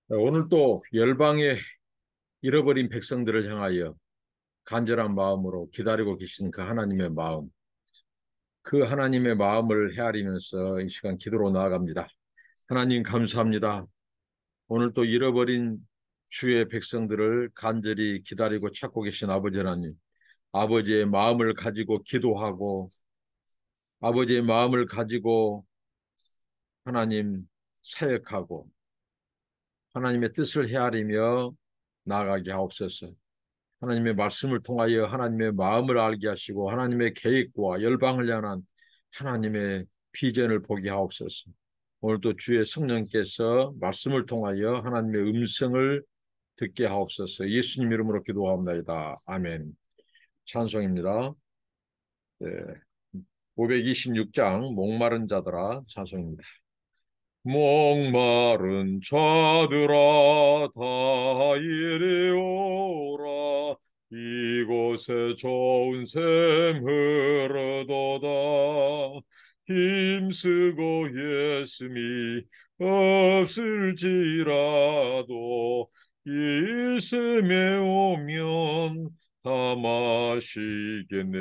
오늘 또 열방의 잃어버린 백성들을 향하여 간절한 마음으로 기다리고 계신 그 하나님의 마음, 그 하나님의 마음을 헤아리면서 이 시간 기도로 나아갑니다. 하나님 감사합니다. 오늘 또 잃어버린 주의 백성들을 간절히 기다리고 찾고 계신 아버지 하나님, 아버지의 마음을 가지고 기도하고 아버지의 마음을 가지고 하나님 사역하고 하나님의 뜻을 헤아리며 나아가게 하옵소서. 하나님의 말씀을 통하여 하나님의 마음을 알게 하시고 하나님의 계획과 열방을 향한 하나님의 비전을 보게 하옵소서. 오늘도 주의 성령께서 말씀을 통하여 하나님의 음성을 듣게 하옵소서. 예수님 이름으로 기도하옵나이다. 아멘. 찬송입니다. 네, 526장 목마른 자들아 찬송입니다. 목마른 자들아 다 이리 오라. 이곳에 좋은 샘 흐르도다. 힘쓰고 예수님이 없을지라도 이 샘에 오면 다 마시겠네.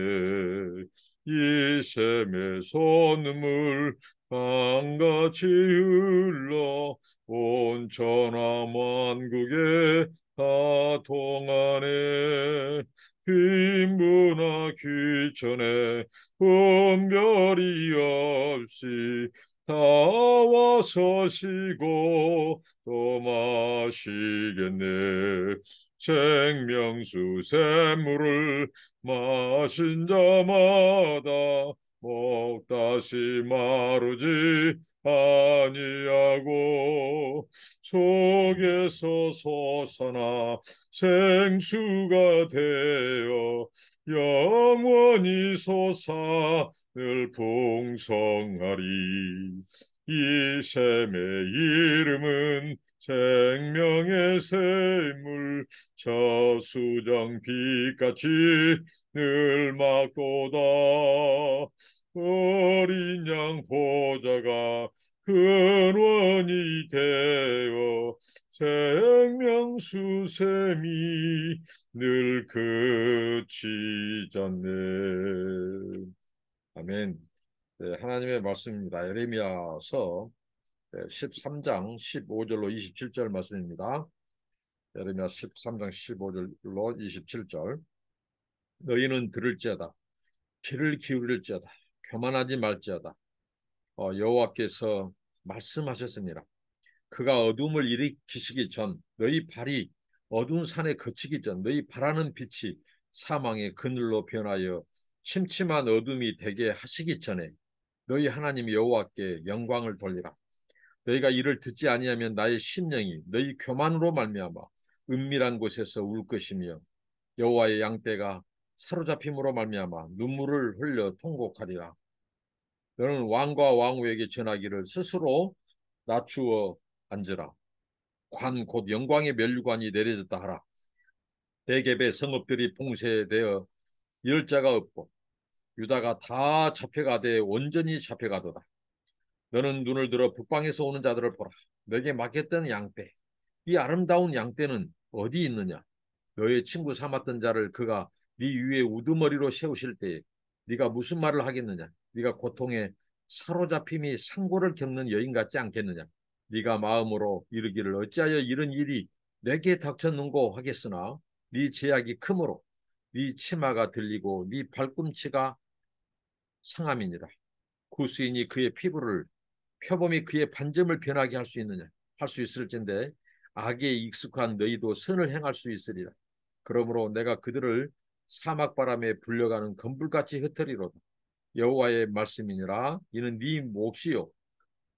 이 샘의 솟물 강같이 흘러 온 천하 만국에 다 통하네. 빈부나 귀천에 분별이 없이 다 와서 쉬고 또 마시겠네. 생명수 샘물을 마신 자마다 목 다시 마르지 아니하고 속에서 솟아나 생수가 되어 영원히 솟아 늘 풍성하리. 이 샘의 이름은 생명의 샘물 저수정 빛같이 늘 막도다. 어린 양 보좌가 근원이 되어 생명수 샘이 늘 그치지 않네. 아멘. 네, 하나님의 말씀입니다. 예레미야서 13장 15절로 27절 말씀입니다. 예레미야 13장 15절로 27절. 너희는 들을지어다. 귀를 기울일지어다. 교만하지 말지어다. 여호와께서 말씀하셨습니다. 그가 어둠을 일으키시기 전 너희 발이 어두운 산에 그치기 전 너희 바라는 빛이 사망의 그늘로 변하여 침침한 어둠이 되게 하시기 전에 너희 하나님 여호와께 영광을 돌리라. 너희가 이를 듣지 아니하면 나의 심령이 너희 교만으로 말미암아 은밀한 곳에서 울 것이며 여호와의 양떼가 사로잡힘으로 말미암아 눈물을 흘려 통곡하리라. 너는 왕과 왕후에게 전하기를 스스로 낮추어 앉으라. 관 곧 영광의 면류관이 내려졌다 하라. 대개의 성읍들이 봉쇄되어 이을 자가 없고 유다가 다 잡혀가되 온전히 잡혀가도다. 너는 눈을 들어 북방에서 오는 자들을 보라. 너에게 맡겼던 양떼, 이 아름다운 양떼는 어디 있느냐? 너의 친구 삼았던 자를 그가 네 위에 우두머리로 세우실 때에 네가 무슨 말을 하겠느냐? 네가 고통에 사로잡힘이 상고를 겪는 여인 같지 않겠느냐? 네가 마음으로 이르기를 어찌하여 이런 일이 내게 닥쳤는고 하겠으나 네 제약이 크므로 네 치마가 들리고 네 발꿈치가 상함이니라. 구스인이 그의 피부를 표범이 그의 반점을 변하게 할 수 있느냐? 할 수 있을진데 악에 익숙한 너희도 선을 행할 수 있으리라. 그러므로 내가 그들을 사막바람에 불려가는 건불같이 흩으리로다. 여호와의 말씀이니라. 이는 네 몫이요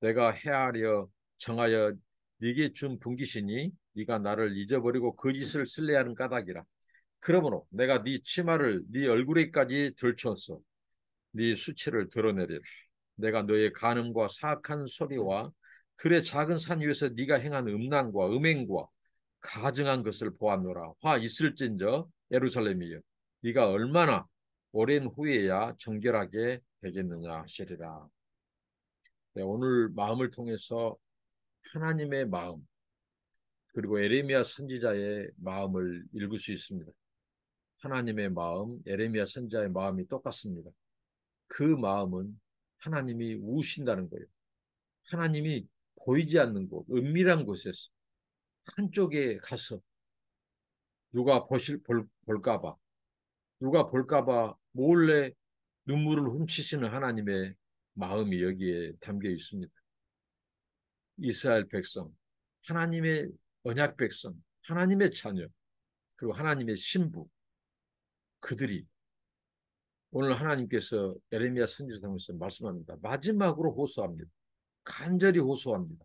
내가 헤아려 정하여 네게 준 분깃이니 네가 나를 잊어버리고 거짓을 쓸래하는 까닭이라. 그러므로 내가 네 치마를 네 얼굴에까지 들추었어. 네 수치를 드러내리라. 내가 너의 간음과 사악한 소리와 들의 작은 산 위에서 네가 행한 음란과 음행과 가증한 것을 보았노라. 화 있을진저 예루살렘이여 네가 얼마나 오랜 후에야 정결하게 되겠느냐 하시리라. 네, 오늘 마음을 통해서 하나님의 마음, 그리고 에레미야 선지자의 마음을 읽을 수 있습니다. 하나님의 마음, 에레미야 선지자의 마음이 똑같습니다. 그 마음은 하나님이 우신다는 거예요. 하나님이 보이지 않는 곳, 은밀한 곳에서 한쪽에 가서 누가 볼까봐, 누가 볼까봐 몰래 눈물을 훔치시는 하나님의 마음이 여기에 담겨 있습니다. 이스라엘 백성, 하나님의 언약 백성, 하나님의 자녀, 그리고 하나님의 신부, 그들이 오늘 하나님께서 에레미야 선지자 통해서 말씀합니다. 마지막으로 호소합니다. 간절히 호소합니다.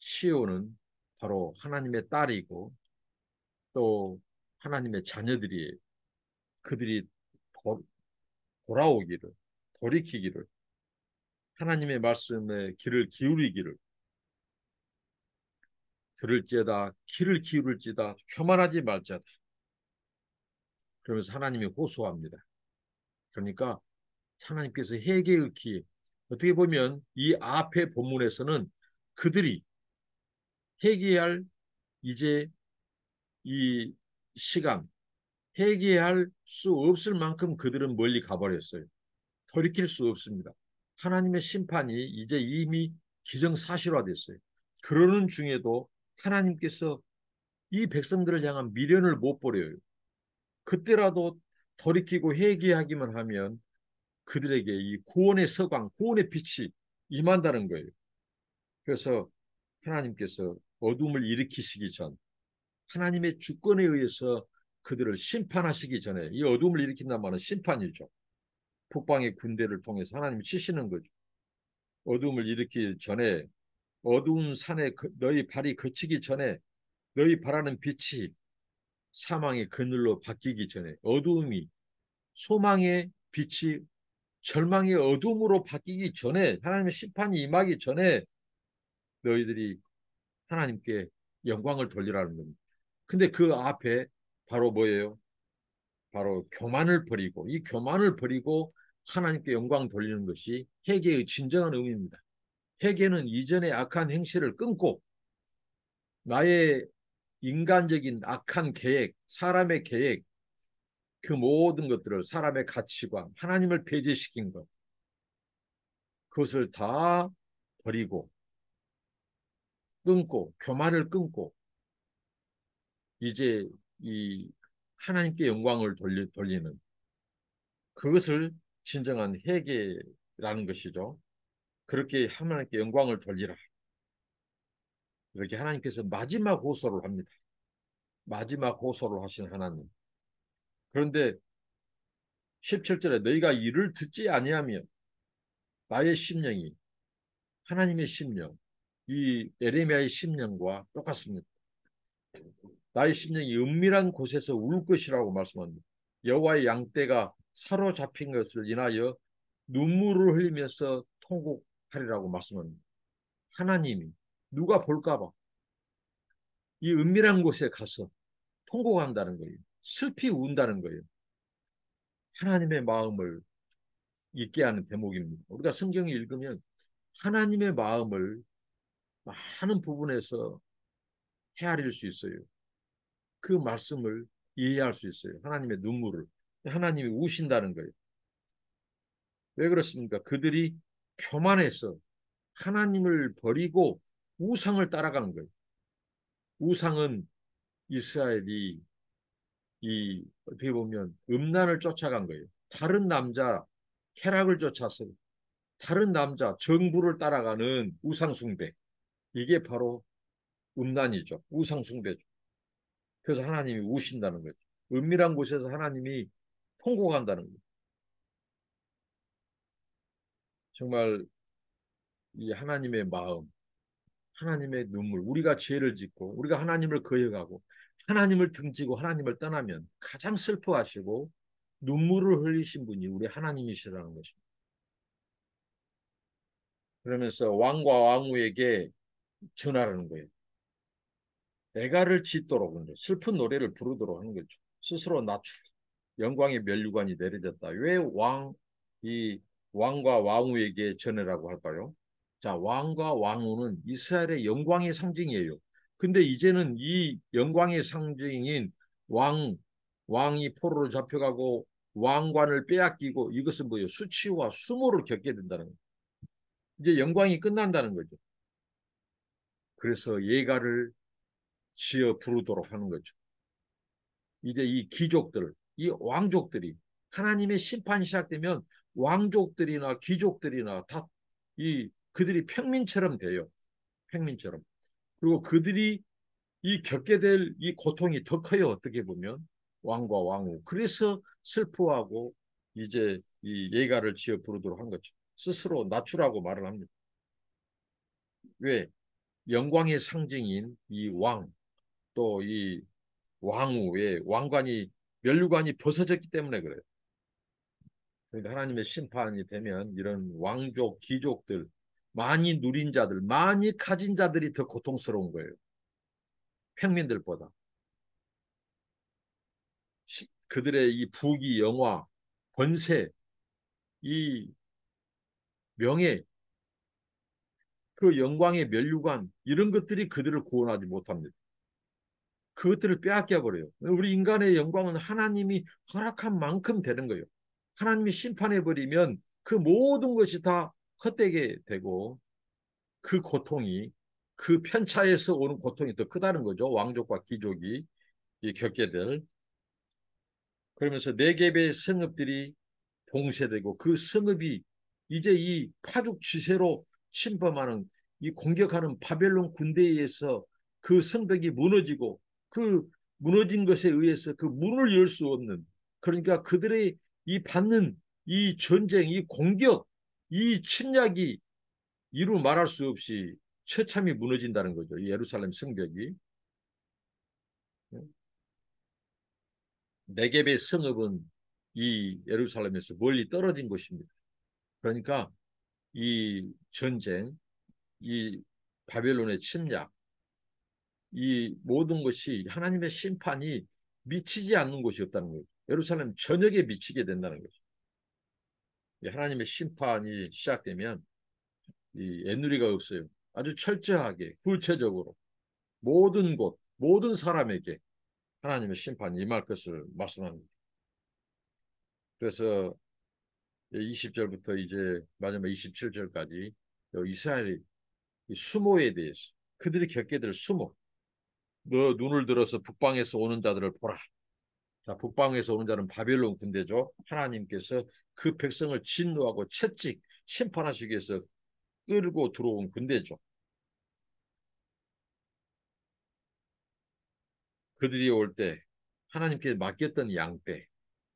시온은 바로 하나님의 딸이고 또 하나님의 자녀들이 그들이 돌아오기를, 돌이키기를, 하나님의 말씀에 귀를 기울이기를, 들을지어다 귀를 기울일지다 교만하지 말자다. 그러면서 하나님이 호소합니다. 그러니까 하나님께서 회개의 기회, 어떻게 보면 이 앞의 본문에서는 그들이 회개할 이제 이 시간, 회개할 수 없을 만큼 그들은 멀리 가버렸어요. 돌이킬 수 없습니다. 하나님의 심판이 이제 이미 기정사실화됐어요. 그러는 중에도 하나님께서 이 백성들을 향한 미련을 못 버려요. 그때라도 돌이키고 회개하기만 하면 그들에게 이 구원의 서광, 구원의 빛이 임한다는 거예요. 그래서 하나님께서 어둠을 일으키시기 전, 하나님의 주권에 의해서 그들을 심판하시기 전에, 이 어둠을 일으킨다는 말은 심판이죠. 북방의 군대를 통해서 하나님이 치시는 거죠. 어둠을 일으키기 전에, 어두운 산에 너희 발이 거치기 전에 너희 바라는 빛이 사망의 그늘로 바뀌기 전에, 어두움이 소망의 빛이 절망의 어둠으로 바뀌기 전에, 하나님의 심판이 임하기 전에 너희들이 하나님께 영광을 돌리라는 겁니다. 근데 그 앞에 바로 뭐예요? 바로 교만을 버리고, 이 교만을 버리고 하나님께 영광 돌리는 것이 회개의 진정한 의미입니다. 회개는 이전의 악한 행실을 끊고 나의 인간적인 악한 계획, 사람의 계획, 그 모든 것들을, 사람의 가치관, 하나님을 배제시킨 것, 그것을 다 버리고 끊고, 교만을 끊고 이제 이 하나님께 영광을 돌리는, 그것을 진정한 회개라는 것이죠. 그렇게 하나님께 영광을 돌리라. 이렇게 하나님께서 마지막 호소를 합니다. 마지막 호소를 하신 하나님. 그런데 17절에 너희가 이를 듣지 아니하면 나의 심령이, 하나님의 심령, 이 에레미야의 심령과 똑같습니다. 나의 심령이 은밀한 곳에서 울 것이라고 말씀합니다. 여호와의 양떼가 사로잡힌 것을 인하여 눈물을 흘리면서 통곡하리라고 말씀합니다. 하나님이 누가 볼까 봐 이 은밀한 곳에 가서 통곡한다는 거예요. 슬피 운다는 거예요. 하나님의 마음을 잊게 하는 대목입니다. 우리가 성경을 읽으면 하나님의 마음을 많은 부분에서 헤아릴 수 있어요. 그 말씀을 이해할 수 있어요. 하나님의 눈물을. 하나님이 우신다는 거예요. 왜 그렇습니까? 그들이 교만해서 하나님을 버리고 우상을 따라간 거예요. 우상은 이스라엘이 이 어떻게 보면 음란을 쫓아간 거예요. 다른 남자 쾌락을 쫓아서 다른 남자 정부를 따라가는 우상 숭배. 이게 바로 음란이죠. 우상 숭배죠. 그래서 하나님이 우신다는 거죠. 은밀한 곳에서 하나님이 통곡한다는 거죠. 정말 이 하나님의 마음, 하나님의 눈물, 우리가 죄를 짓고 우리가 하나님을 거역하고 하나님을 등지고 하나님을 떠나면 가장 슬퍼하시고 눈물을 흘리신 분이 우리 하나님이시라는 것입니다. 그러면서 왕과 왕후에게 전하라는 거예요. 애가를 짓도록 슬픈 노래를 부르도록 하는 거죠. 스스로 낮추고 영광의 면류관이 내려졌다. 왜 이 왕과 왕후에게 전하라고 할까요? 자, 왕과 왕후는 이스라엘의 영광의 상징이에요. 근데 이제는 이 영광의 상징인 왕, 왕이 포로로 잡혀가고 왕관을 빼앗기고 이것은 뭐예요? 수치와 수모를 겪게 된다는 거예요. 이제 영광이 끝난다는 거죠. 그래서 예가를 지어 부르도록 하는 거죠. 이제 이 귀족들, 이 왕족들이 하나님의 심판이 시작되면 왕족들이나 귀족들이나 다 이 그들이 평민처럼 돼요. 평민처럼. 그리고 그들이 이 겪게 될 이 고통이 더 커요. 어떻게 보면 왕과 왕후. 그래서 슬퍼하고 이제 이 예가를 지어 부르도록 한 거죠. 스스로 낮추라고 말을 합니다. 왜? 영광의 상징인 이 왕, 또 이 왕후의 왕관이 면류관이 벗어졌기 때문에 그래요. 그러니까 하나님의 심판이 되면 이런 왕족, 귀족들, 많이 누린 자들, 많이 가진 자들이 더 고통스러운 거예요. 평민들보다. 그들의 이 부귀, 영화, 권세, 이 명예, 그 영광의 면류관 이런 것들이 그들을 구원하지 못합니다. 그것들을 빼앗겨 버려요. 우리 인간의 영광은 하나님이 허락한 만큼 되는 거예요. 하나님이 심판해 버리면 그 모든 것이 다 헛되게 되고 그 고통이 그 편차에서 오는 고통이 더 크다는 거죠. 왕족과 귀족이 겪게 될. 그러면서 네겝의 성읍들이 봉쇄되고 그 성읍이 이제 이 파죽 지세로 침범하는 이 공격하는 바벨론 군대에 의해서 그 성벽이 무너지고 그 무너진 것에 의해서 그 문을 열 수 없는 그러니까 그들의 이 받는 이 전쟁, 이 공격, 이 침략이 이루 말할 수 없이 처참히 무너진다는 거죠. 이 예루살렘 성벽이. 네겝의 성읍은 이 예루살렘에서 멀리 떨어진 곳입니다. 그러니까 이 전쟁, 이 바벨론의 침략, 이 모든 것이 하나님의 심판이 미치지 않는 곳이 없다는 거예요. 예루살렘 전역에 미치게 된다는 거죠. 하나님의 심판이 시작되면 이 애누리가 없어요. 아주 철저하게 구체적으로 모든 곳, 모든 사람에게 하나님의 심판이 임할 것을 말씀합니다. 그래서 20절부터 이제 마지막 27절까지 이스라엘의 수모에 대해서 그들이 겪게 될 수모 너 눈을 들어서 북방에서 오는 자들을 보라. 자, 북방에서 오는 자는 바벨론 군대죠. 하나님께서 그 백성을 진노하고 채찍 심판하시기 위해서 끌고 들어온 군대죠. 그들이 올 때 하나님께 맡겼던 양떼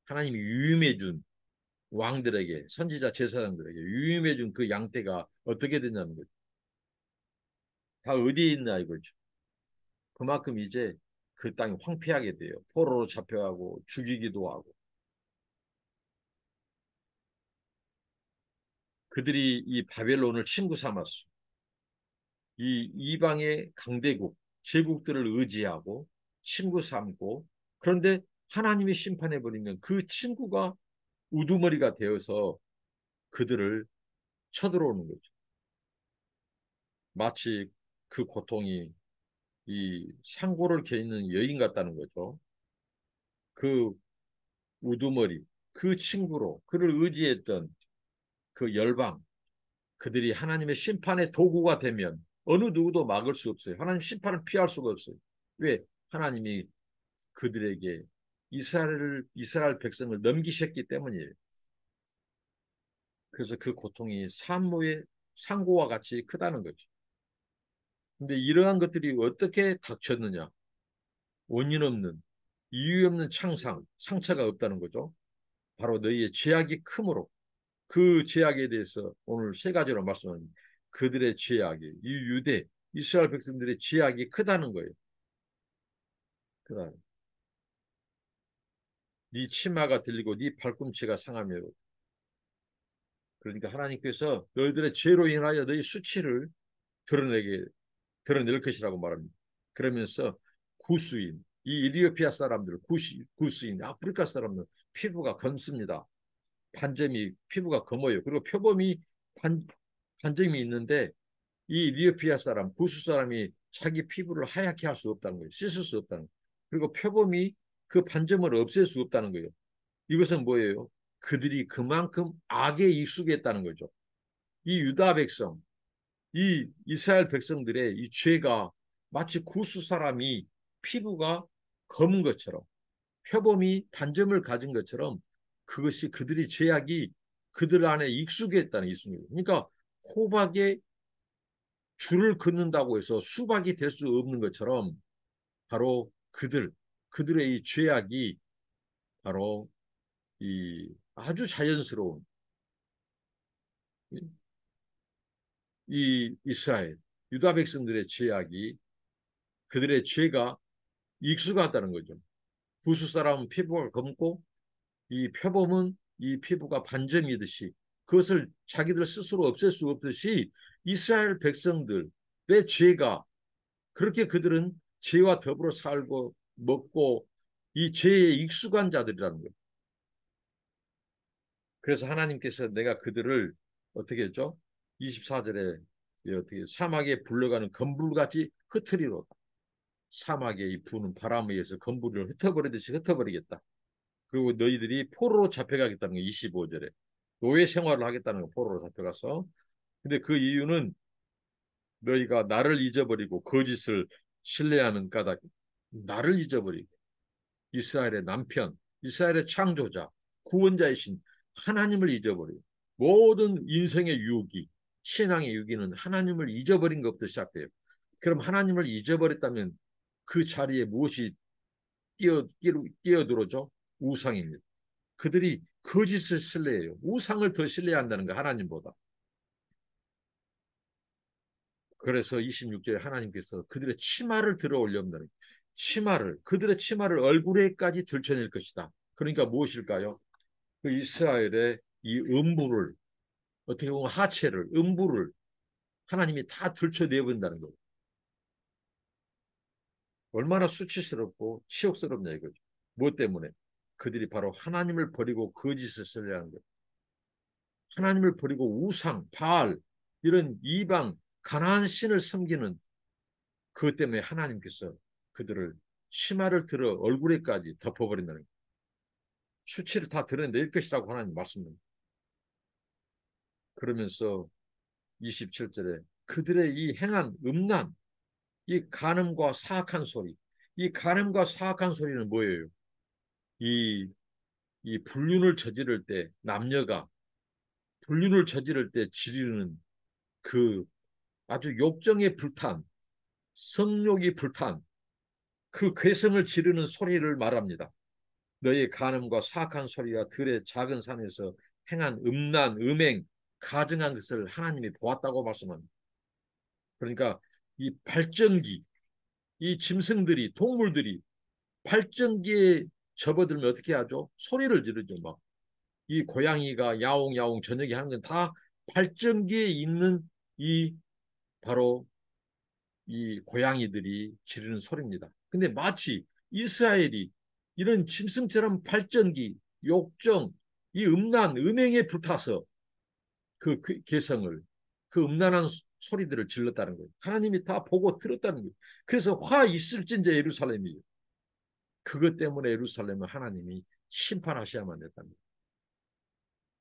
하나님이 유임해 준 왕들에게 선지자 제사장들에게 유임해 준 그 양떼가 어떻게 되냐는 거죠. 다 어디에 있나 이거죠. 그만큼 이제 그 땅이 황폐하게 돼요. 포로로 잡혀가고 죽이기도 하고 그들이 이 바벨론을 친구 삼았어. 이 이방의 강대국, 제국들을 의지하고 친구 삼고 그런데 하나님이 심판해 버리면 그 친구가 우두머리가 되어서 그들을 쳐들어오는 거죠. 마치 그 고통이 이 상고를 켜있는 여인 같다는 거죠. 그 우두머리, 그 친구로 그를 의지했던 그 열방, 그들이 하나님의 심판의 도구가 되면 어느 누구도 막을 수 없어요. 하나님 심판을 피할 수가 없어요. 왜? 하나님이 그들에게 이스라엘 백성을 넘기셨기 때문이에요. 그래서 그 고통이 산모의 상고와 같이 크다는 거죠. 근데 이러한 것들이 어떻게 닥쳤느냐? 원인 없는, 이유 없는 창상, 상처가 없다는 거죠. 바로 너희의 죄악이 크므로 그 죄악에 대해서 오늘 세 가지로 말씀합니다. 그들의 죄악이, 이 유대, 이스라엘 백성들의 죄악이 크다는 거예요. 그다음, 네 치마가 들리고 네 발꿈치가 상하며 그러니까 하나님께서 너희들의 죄로 인하여 너희 수치를 드러낼 것이라고 말합니다. 그러면서 구수인 이 이디오피아 사람들 구수인 아프리카 사람들 피부가 검습니다. 반점이 피부가 검어요. 그리고 표범이 반점이 있는데 이 에티오피아 사람, 구스 사람이 자기 피부를 하얗게 할 수 없다는 거예요. 씻을 수 없다는 거예요. 그리고 표범이 그 반점을 없앨 수 없다는 거예요. 이것은 뭐예요? 그들이 그만큼 악에 익숙했다는 거죠. 이 유다 백성, 이 이스라엘 백성들의 이 죄가 마치 구스 사람이 피부가 검은 것처럼 표범이 반점을 가진 것처럼 그것이 그들의 죄악이 그들 안에 익숙했다는 있습니다. 그러니까 호박에 줄을 긋는다고 해서 수박이 될 수 없는 것처럼 바로 그들의 이 죄악이 바로 이 아주 자연스러운 이 이스라엘 유다 백성들의 죄악이 그들의 죄가 익숙하다는 거죠. 부수 사람은 피부가 검고 이 표범은 이 피부가 반점이듯이 그것을 자기들 스스로 없앨 수 없듯이 이스라엘 백성들의 죄가 그렇게 그들은 죄와 더불어 살고 먹고 이 죄에 익숙한 자들이라는 거예요. 그래서 하나님께서 내가 그들을 어떻게 했죠? 24절에 어떻게 사막에 불러가는 건불같이 흩트리로다. 사막에 이 부는 바람에 의해서 건불을 흩어버리듯이 흩어버리겠다. 그리고 너희들이 포로로 잡혀가겠다는 거 25절에 노예 생활을 하겠다는 거 포로로 잡혀가서 근데 그 이유는 너희가 나를 잊어버리고 거짓을 신뢰하는 까닭 나를 잊어버리고 이스라엘의 남편 이스라엘의 창조자 구원자이신 하나님을 잊어버리고 모든 인생의 유기 신앙의 유기는 하나님을 잊어버린 것부터 시작돼요. 그럼 하나님을 잊어버렸다면 그 자리에 무엇이 끼어들어죠? 우상입니다. 그들이 거짓을 신뢰해요. 우상을 더 신뢰한다는 거 하나님보다. 그래서 26절에 하나님께서 그들의 치마를 들어 올려온다는 치마를 그들의 치마를 얼굴에까지 들춰낼 것이다. 그러니까 무엇일까요? 그 이스라엘의 이 음부를 어떻게 보면 하체를 음부를 하나님이 다 들춰내본다는 거예요. 얼마나 수치스럽고 치욕스럽냐 이거죠. 무엇 때문에? 그들이 바로 하나님을 버리고 거짓을 신뢰하는 거예요. 하나님을 버리고 우상, 바알 이런 이방 가나안 신을 섬기는 그것 때문에 하나님께서 그들을 치마를 들어 얼굴에까지 덮어버린다는 거예요. 수치를 다 드러낼 것이라고 하나님 말씀합니다. 그러면서 27절에 그들의 이 행한 음란, 이 간음과 사악한 소리, 이 간음과 사악한 소리는 뭐예요? 이, 이 불륜을 저지를 때 남녀가 불륜을 저지를 때 지르는 그 아주 욕정의 불탄, 성욕이 불탄 그 괴성을 지르는 소리를 말합니다. 너의 간음과 사악한 소리와 들의 작은 산에서 행한 음란, 음행, 가증한 것을 하나님이 보았다고 말씀합니다. 그러니까 이 발전기, 이 짐승들이, 동물들이 발전기에 접어들면 어떻게 하죠? 소리를 지르죠. 막. 이 고양이가 야옹야옹 저녁에 하는 건 다 발전기에 있는 이 바로 이 고양이들이 지르는 소리입니다. 근데 마치 이스라엘이 이런 짐승처럼 발전기, 욕정, 이 음란, 음행에 불타서 그 개성을 그 음란한 소리들을 질렀다는 거예요. 하나님이 다 보고 들었다는 거예요. 그래서 화 있을진저 예루살렘이에요. 그것 때문에 예루살렘을 하나님이 심판하셔야만 됐다는 거예요.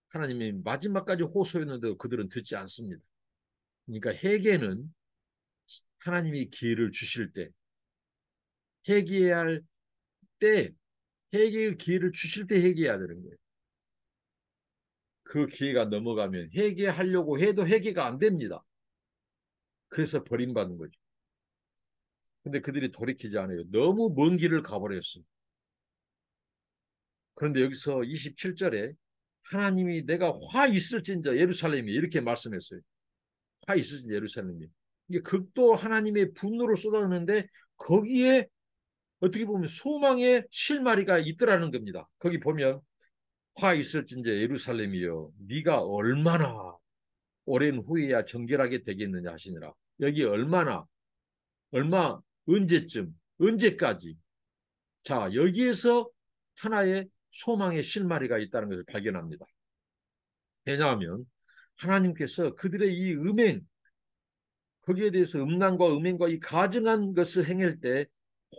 하나님이 마지막까지 호소했는데도 그들은 듣지 않습니다. 그러니까 회개는 하나님이 기회를 주실 때 회개해야 할 때 회개의 기회를 주실 때 회개해야 되는 거예요. 그 기회가 넘어가면 회개하려고 해도 회개가 안 됩니다. 그래서 버림받는 거죠. 근데 그들이 돌이키지 않아요. 너무 먼 길을 가버렸어요. 그런데 여기서 27절에 하나님이 내가 화 있을진저 예루살렘이 이렇게 말씀했어요. 화 있을진저 예루살렘이. 이게 극도 하나님의 분노를 쏟아내는데 거기에 어떻게 보면 소망의 실마리가 있더라는 겁니다. 거기 보면 화 있을진저 예루살렘이여 네가 얼마나 오랜 후에야 정결하게 되겠느냐 하시니라. 여기 얼마 언제쯤 언제까지 자 여기에서 하나의 소망의 실마리가 있다는 것을 발견합니다. 왜냐하면 하나님께서 그들의 이 음행 거기에 대해서 음란과 음행과 이 가증한 것을 행할 때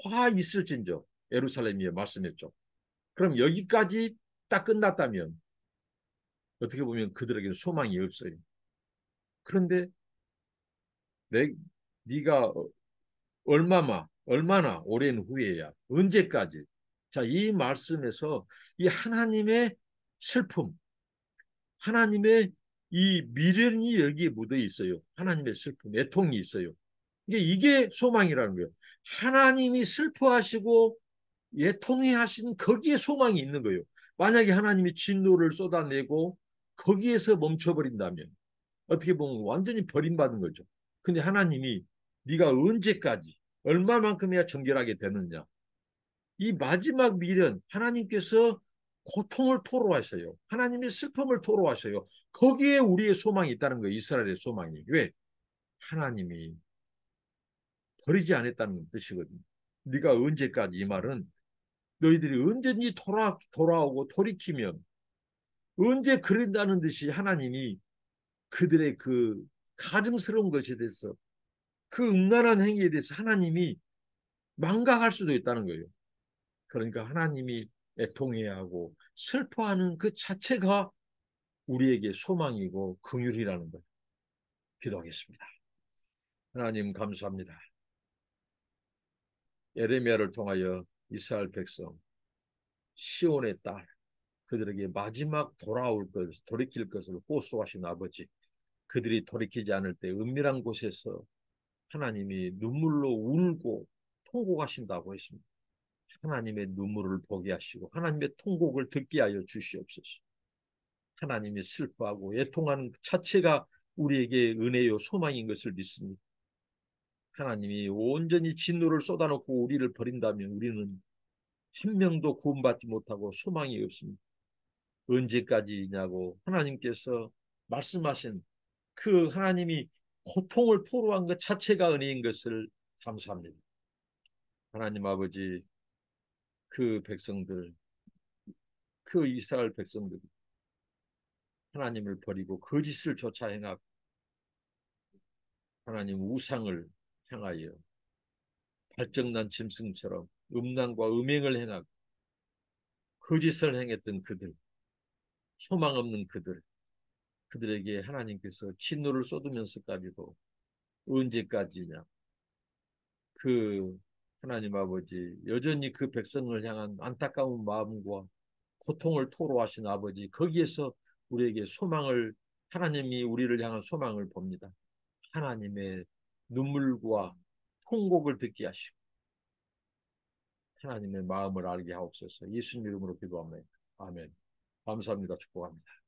화 있을진저 예루살렘이여 말씀했죠. 그럼 여기까지 딱 끝났다면 어떻게 보면 그들에게는 소망이 없어요. 그런데 네가 얼마나 오랜 후에야 언제까지? 자, 이 말씀에서 이 하나님의 슬픔, 하나님의 이 미련이 여기에 묻어 있어요. 하나님의 슬픔, 애통이 있어요. 이게 소망이라는 거예요. 하나님이 슬퍼하시고 애통해 하신 거기에 소망이 있는 거예요. 만약에 하나님이 진노를 쏟아내고 거기에서 멈춰버린다면 어떻게 보면 완전히 버림받은 거죠. 근데 하나님이 네가 언제까지 얼마만큼이야 정결하게 되느냐. 이 마지막 미련 하나님께서 고통을 토로하셔요. 하나님의 슬픔을 토로하셔요. 거기에 우리의 소망이 있다는 거예요. 이스라엘의 소망이. 왜? 하나님이 버리지 않았다는 뜻이거든요. 네가 언제까지 이 말은 너희들이 언제든지 돌아오고 돌이키면 언제 그런다는 듯이 하나님이 그들의 그 가증스러운 것에 대해서 그 음란한 행위에 대해서 하나님이 망각할 수도 있다는 거예요. 그러니까 하나님이 애통해야 하고 슬퍼하는 그 자체가 우리에게 소망이고 긍휼이라는 것. 기도하겠습니다. 하나님 감사합니다. 예레미야를 통하여 이스라엘 백성 시온의 딸 그들에게 마지막 돌아올 것 돌이킬 것을 호소하신 아버지 그들이 돌이키지 않을 때 은밀한 곳에서 하나님이 눈물로 울고 통곡하신다고 했습니다. 하나님의 눈물을 보게 하시고 하나님의 통곡을 듣게 하여 주시옵소서. 하나님이 슬퍼하고 애통하는 자체가 우리에게 은혜요 소망인 것을 믿습니다. 하나님이 온전히 진노를 쏟아놓고 우리를 버린다면 우리는 한 명도 구원받지 못하고 소망이 없습니다. 언제까지냐고 하나님께서 말씀하신 그 하나님이 고통을 포로한 것 자체가 은혜인 것을 감사합니다. 하나님 아버지 그 백성들 그 이스라엘 백성들이 하나님을 버리고 거짓을 쫓아 행하고 하나님 우상을 향하여 발정난 짐승처럼 음란과 음행을 행하고 거짓을 행했던 그들 소망 없는 그들에게 하나님께서 진노를 쏟으면서까지도 언제까지냐 그 하나님 아버지 여전히 그 백성을 향한 안타까운 마음과 고통을 토로하신 아버지 거기에서 우리에게 소망을 하나님이 우리를 향한 소망을 봅니다. 하나님의 눈물과 통곡을 듣게 하시고 하나님의 마음을 알게 하옵소서. 예수님 이름으로 기도합니다. 아멘. 감사합니다. 축복합니다.